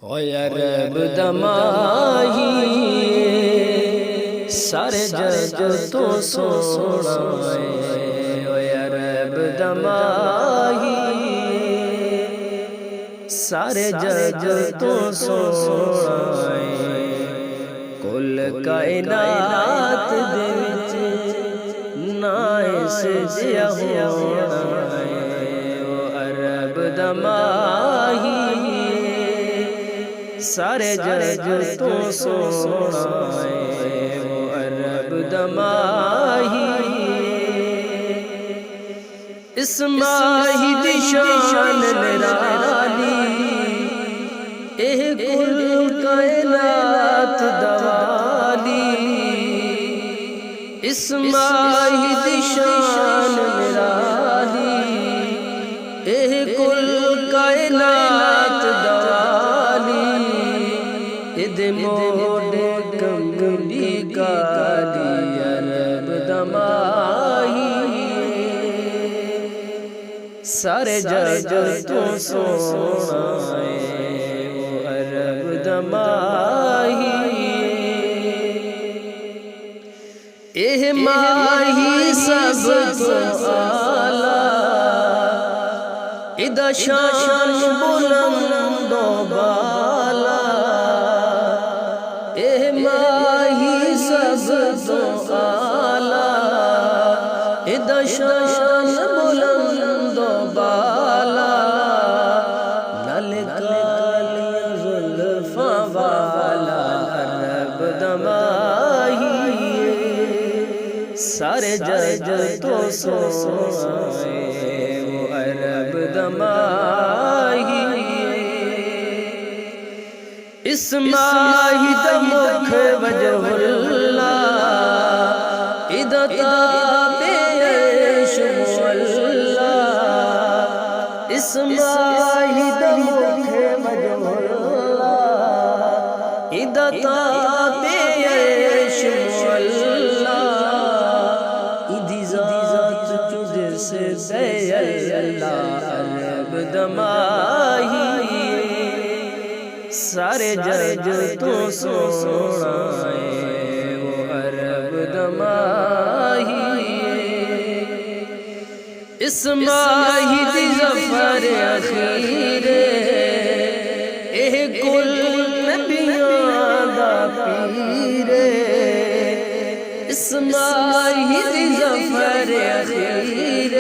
اوے عرب دا ماہی سارے جگ تو سونا ہے، اوے عرب دا ماہی سارے جگ تو سونا ہے، کل کائنات دے وچ نہ اس جیا ہونا ہے، او عرب دا ماہی سارے جگ تو سونا ہے، وہ عرب دا ماہی اس ماہی دی شان نرالی، اے کل کائنات دوالی، اس ماہی دی شان نرالی، اے کل کائنات دوالی، ادھے موڑے کملی کالی عرب دا ماہی سارے جگ تو سونا ہے، وہ عرب دا ماہی، اے ماہی سب تو اعلیٰ، ادا شان بلند و بالا، اے ماہی سب تو اعلیٰ، ادا شان بلند و بالا، لال کالیاں زلفاں والا عرب دا ماہی سارے جگ تو سونا ہے، وہ عرب دا ماہی اس ماہی دا مکھ وجہ اللہ، ادا تابع عرش مولا، اس ماہی دا مکھ وجہ اللہ، ادا تابع عرش مولا، ادھی ذات تجھ سے بے اللہ عرب دا ماہی سارے جگ تو سونا ہے، وہ عرب دا ماہی اس ماہی دی ظفر اخیر، اے کل نبیاں دا پیر، اس ماہی دی ظفر اخیر،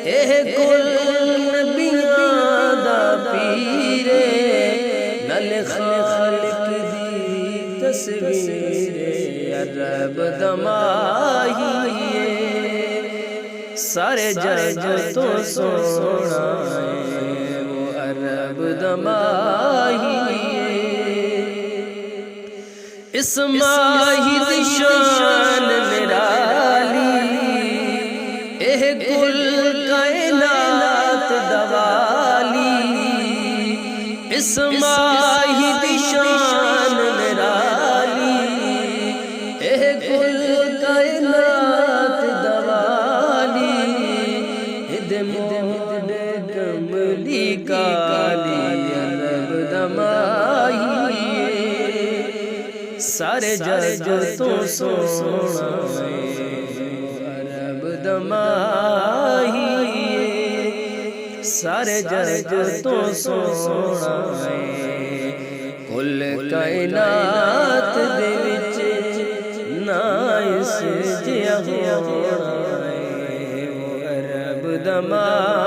اے کل نبیاں دا پیر، نل خالق دی تصویر عرب دا ماہی سارے جگ تو سونا ہے، وہ عرب دا ماہی اس ماہی دی شان نرالی، اے کل کائنات دوالی، اس ماہی دی شان نرالی، اے کل کائنات دوالی، ادھے موڑے کملی کالی عرب دا ماہی سارے جگ تو سونا ہے، عرب دا ماہی سارے جگ تو سونا ہے، کل کائنات دے وچ نہ اس جیا ہونا ہے، وہ عرب دا ماہی